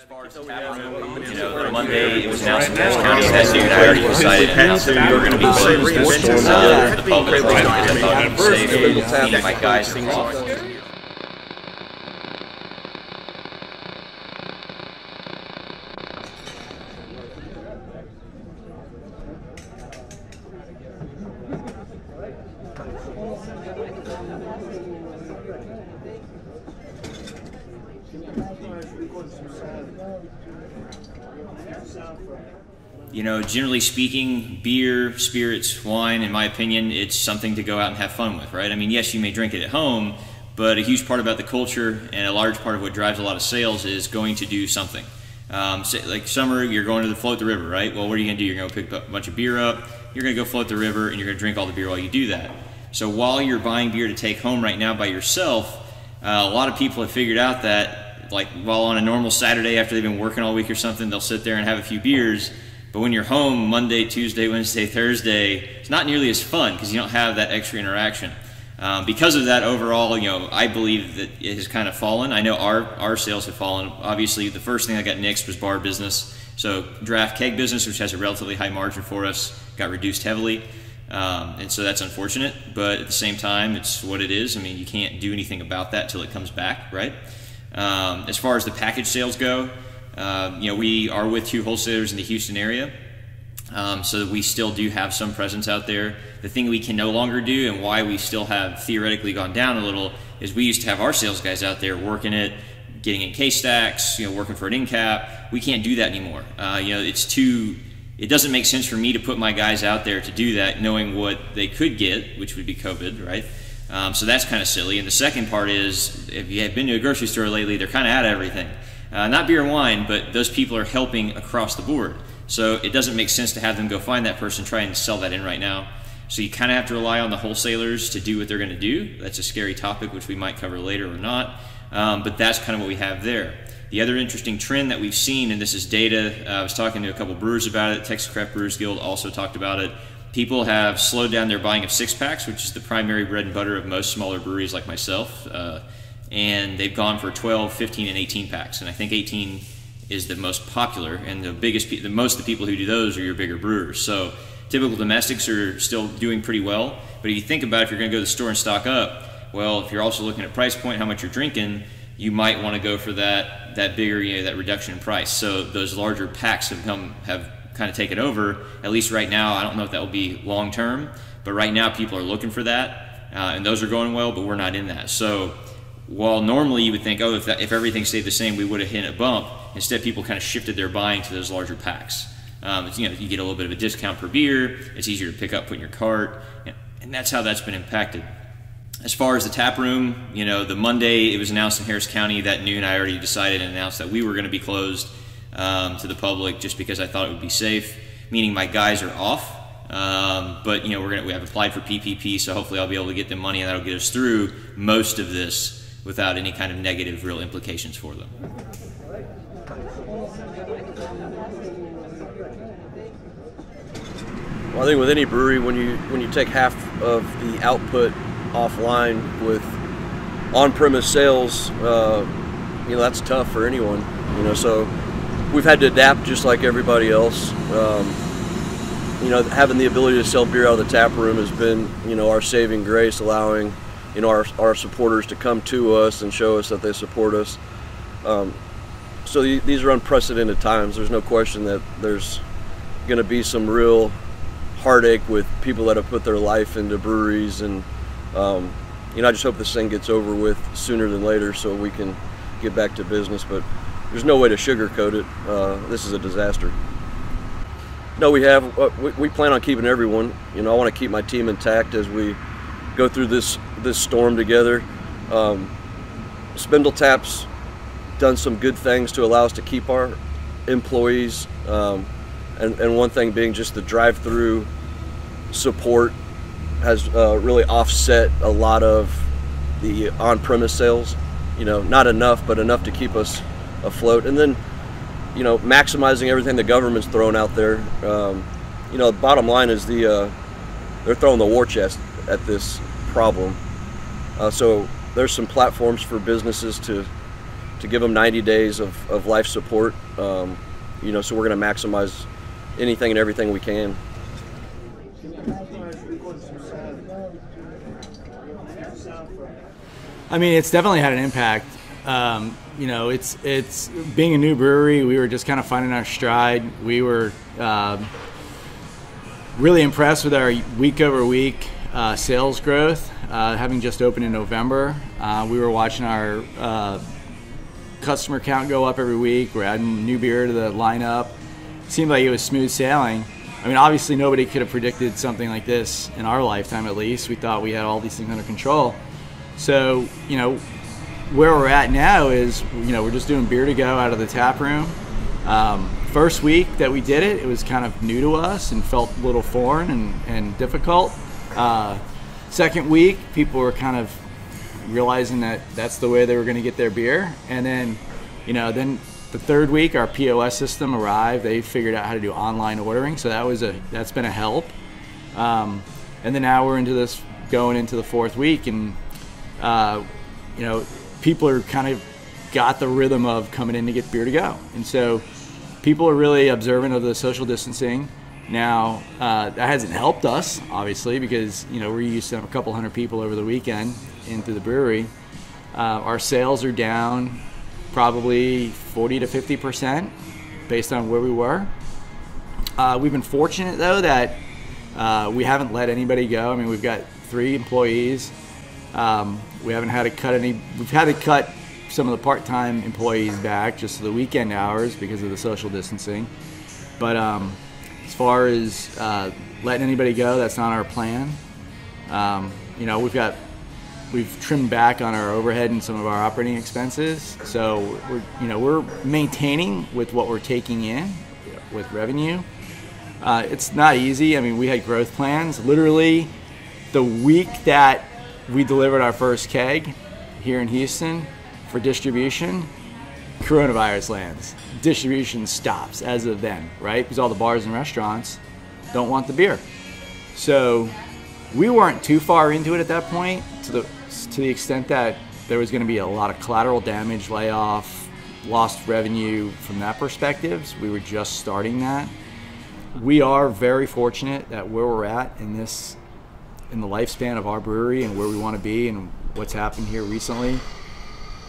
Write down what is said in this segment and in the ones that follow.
As far as the tap room, you know, Monday it was announced in Harris County that noon. I already decided that we were going to be closed. The public right because I thought it would be safe, meaning my guys are off. You know, generally speaking, beer, spirits, wine, in my opinion, it's something to go out and have fun with, right? I mean, yes, you may drink it at home, but a huge part about the culture and a large part of what drives a lot of sales is going to do something. Like summer, you're going to float the river, right? Well, what are you going to do? You're going to pick up a bunch of beer up, you're going to go float the river, and you're going to drink all the beer while you do that. So while you're buying beer to take home right now by yourself, a lot of people have figured out that, like, while on a normal Saturday after they've been working all week or something, they'll sit there and have a few beers. But when you're home Monday, Tuesday, Wednesday, Thursday, it's not nearly as fun because you don't have that extra interaction. Because of that, overall, you know, I believe that it has kind of fallen. I know our sales have fallen. Obviously, the first thing that got nixed was bar business. So draft keg business, which has a relatively high margin for us, got reduced heavily. And so that's unfortunate. But at the same time, it's what it is. I mean, you can't do anything about that till it comes back, right? As far as the package sales go, you know, we are with 2 wholesalers in the Houston area, so we still do have some presence out there. The thing we can no longer do, and why we still have theoretically gone down a little, is we used to have our sales guys out there working it, getting in case stacks, you know, working for an end cap. We can't do that anymore. You know, it doesn't make sense for me to put my guys out there to do that, knowing what they could get, which would be COVID, right? So that's kind of silly. And the second part is, if you have been to a grocery store lately, they're kind of out of everything. Not beer and wine, but those people are helping across the board. So it doesn't make sense to have them go find that person, try and sell that in right now. So you kind of have to rely on the wholesalers to do what they're going to do. That's a scary topic, which we might cover later or not. But that's kind of what we have there. The other interesting trend that we've seen, and this is data, I was talking to a couple brewers about it, Texas Craft Brewers Guild also talked about it. People have slowed down their buying of 6-packs, which is the primary bread and butter of most smaller breweries like myself. And they've gone for 12, 15, and 18 packs. And I think 18 is the most popular, and most of the people who do those are your bigger brewers. So typical domestics are still doing pretty well. But if you think about it, if you're going to go to the store and stock up, well, if you're also looking at price point, how much you're drinking, you might want to go for that bigger, you know, that reduction in price. So those larger packs have kind of taken over. At least right now, I don't know if that will be long term, but right now people are looking for that, and those are going well, but we're not in that. So while normally you would think, oh, if everything stayed the same, we would have hit a bump. Instead, people kind of shifted their buying to those larger packs. You know, you get a little bit of a discount per beer. It's easier to pick up, put in your cart, and that's how that's been impacted. As far as the tap room, you know, the Monday it was announced in Harris County that noon. I already decided and announced that we were going to be closed to the public just because I thought it would be safe. Meaning my guys are off, but you know we have applied for PPP, so hopefully I'll be able to get them money, and that'll get us through most of this without any kind of negative real implications for them. Well, I think with any brewery, when you take half of the output offline with on-premise sales, you know, that's tough for anyone. You know, so we've had to adapt just like everybody else. You know, having the ability to sell beer out of the tap room has been, you know, our saving grace, allowing, you know, our supporters to come to us and show us that they support us. So these are unprecedented times. There's no question that there's going to be some real heartache with people that have put their life into breweries, and you know, I just hope this thing gets over with sooner than later so we can get back to business. But there's no way to sugarcoat it. This is a disaster. No, we plan on keeping everyone. You know, I want to keep my team intact as we go through this storm together. SpindleTap's done some good things to allow us to keep our employees, and one thing being just the drive-through support has really offset a lot of the on-premise sales. You know, not enough, but enough to keep us afloat. And then, you know, maximizing everything the government's throwing out there. You know, the bottom line is they're throwing the war chest at this problem. So there's some platforms for businesses to to give them 90 days of life support. You know, so we're going to maximize anything and everything we can. I mean, it's definitely had an impact. You know, it's being a new brewery. We were just kind of finding our stride. We were really impressed with our week-over-week sales growth. Having just opened in November, we were watching our customer count go up every week. We're adding new beer to the lineup. It seemed like it was smooth sailing. I mean, obviously nobody could have predicted something like this in our lifetime, at least. We thought we had all these things under control. So, you know, where we're at now is, you know, we're just doing beer to go out of the tap room. First week that we did it, it was kind of new to us and felt a little foreign and difficult. Second week, people were kind of realizing that that's the way they were going to get their beer. And then, you know, then the third week, our POS system arrived. They figured out how to do online ordering, so that's been a help. And then now we're going into the fourth week, and you know, people are kind of got the rhythm of coming in to get beer to go, and so people are really observant of the social distancing. Now that hasn't helped us, obviously, because, you know, we're used to have a couple hundred people over the weekend into the brewery. Our sales are down probably 40 to 50% based on where we were. We've been fortunate, though, that we haven't let anybody go. I mean, we've got 3 employees. We haven't had to cut any. We've had to cut some of the part-time employees back just to the weekend hours because of the social distancing. But as far as letting anybody go, that's not our plan. You know, we've trimmed back on our overhead and some of our operating expenses. So we're maintaining with what we're taking in with revenue. It's not easy. I mean, we had growth plans. Literally, the week that we delivered our first keg here in Houston for distribution, coronavirus lands. Distribution stops as of then, right? Because all the bars and restaurants don't want the beer. So we weren't too far into it at that point, to the extent that there was going to be a lot of collateral damage, layoff, lost revenue from that perspective. So we were just starting that. We are very fortunate that where we're at in the lifespan of our brewery and where we want to be and what's happened here recently,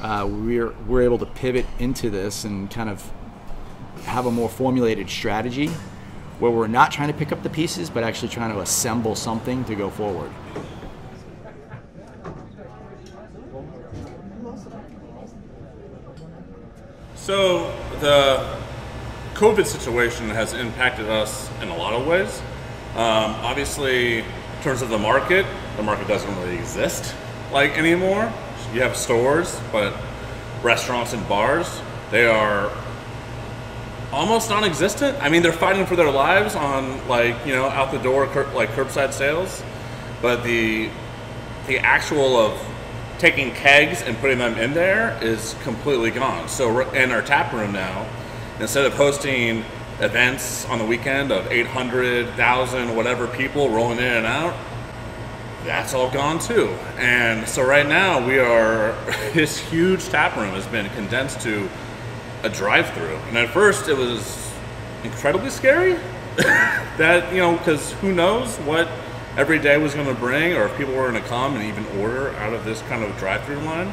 we're able to pivot into this and kind of have a more formulated strategy where we're not trying to pick up the pieces, but actually trying to assemble something to go forward. So the COVID situation has impacted us in a lot of ways. Obviously, in terms of the market doesn't really exist like anymore. You have stores, but restaurants and bars, they are almost non-existent. I mean, they're fighting for their lives on, like, you know, out the door, like curbside sales, but the actual of taking kegs and putting them in there is completely gone. So in our tap room now, instead of hosting events on the weekend of 800, 1,000, whatever people rolling in and out, that's all gone too. And so right now this huge tap room has been condensed to a drive-through. And at first it was incredibly scary that, you know, because who knows what every day was going to bring, or if people were going to come and even order out of this kind of drive-through line.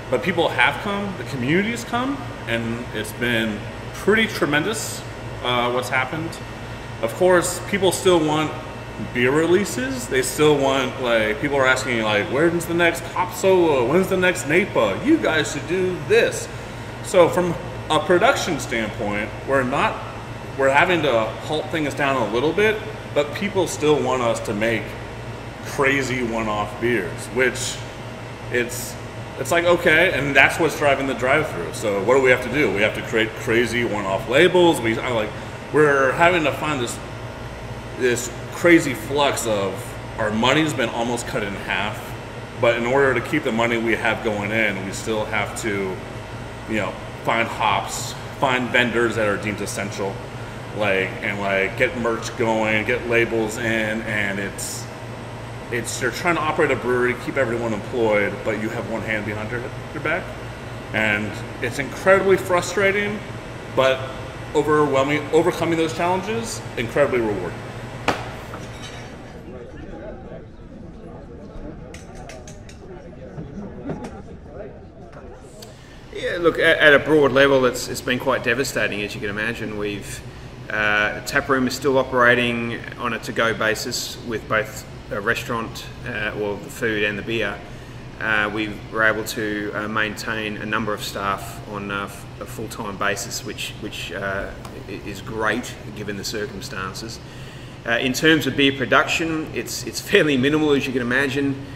But people have come, the community's come, and it's been pretty tremendous what's happened. Of course, people still want beer releases. They still want, like, people are asking, like, when's the next Hop Solo? When's the next Napa? You guys should do this. So from a production standpoint, we're having to halt things down a little bit, but people still want us to make crazy one-off beers, which it's like, okay, and that's what's driving the drive-through. So what do we have to do? We have to create crazy one-off labels. We're having to find this crazy flux of our money's been almost cut in half, but in order to keep the money we have going in, we still have to, you know, find hops, find vendors that are deemed essential, get merch going, get labels in, and you're trying to operate a brewery, keep everyone employed, but you have one hand behind your back. And it's incredibly frustrating, but overcoming those challenges, incredibly rewarding. Yeah, look, at a broad level, it's been quite devastating, as you can imagine. The tap room is still operating on a to-go basis with both a restaurant, or the food and the beer. We were able to maintain a number of staff on a full-time basis, which is great given the circumstances. In terms of beer production, it's fairly minimal, as you can imagine.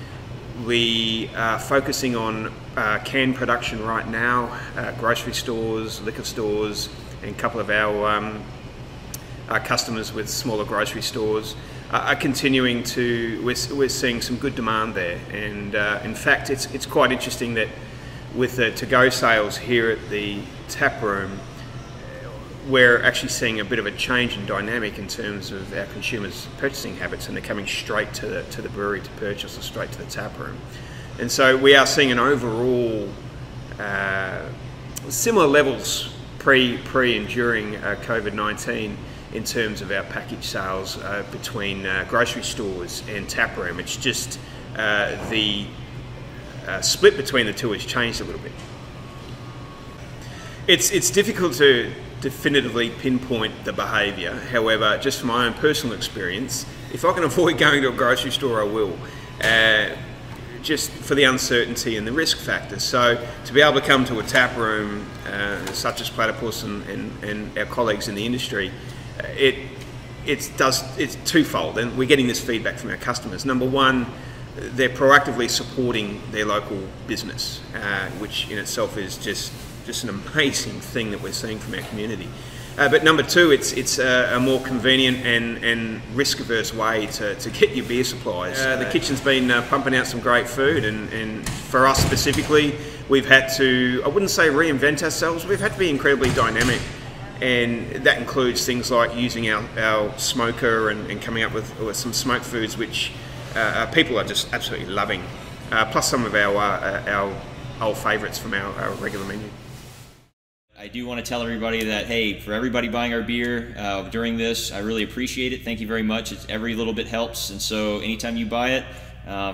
We are focusing on can production right now. Grocery stores, liquor stores, and a couple of our customers with smaller grocery stores are continuing to. We're seeing some good demand there, and in fact, it's quite interesting that with the to-go sales here at the tap room, we're actually seeing a bit of a change in dynamic in terms of our consumers' purchasing habits, and they're coming straight to the brewery to purchase, or straight to the tap room. And so we are seeing an overall similar levels pre and during COVID-19 in terms of our package sales between grocery stores and tap room. It's just the split between the two has changed a little bit. It's difficult to definitively pinpoint the behaviour. However, just from my own personal experience, if I can avoid going to a grocery store, I will. Just for the uncertainty and the risk factors. So to be able to come to a tap room such as Platypus and our colleagues in the industry, it's twofold, and we're getting this feedback from our customers. Number one, they're proactively supporting their local business, which in itself is just an amazing thing that we're seeing from our community. But number two, it's a more convenient and risk-averse way to get your beer supplies. The kitchen's been pumping out some great food, and for us specifically, we've had to, I wouldn't say reinvent ourselves, we've had to be incredibly dynamic, and that includes things like using our smoker and coming up with some smoked foods which people are just absolutely loving, plus some of our old favourites from our regular menu. I do want to tell everybody that, hey, for everybody buying our beer during this, I really appreciate it. Thank you very much. Every little bit helps, and so anytime you buy it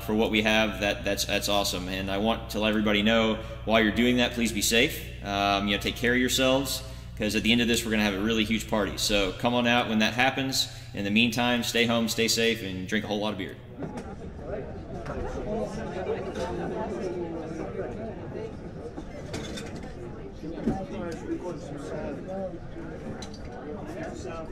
for what we have, that's awesome. And I want to let everybody know, while you're doing that, please be safe. Take care of yourselves, because at the end of this, we're going to have a really huge party. So come on out when that happens. In the meantime, stay home, stay safe, and drink a whole lot of beer. Sound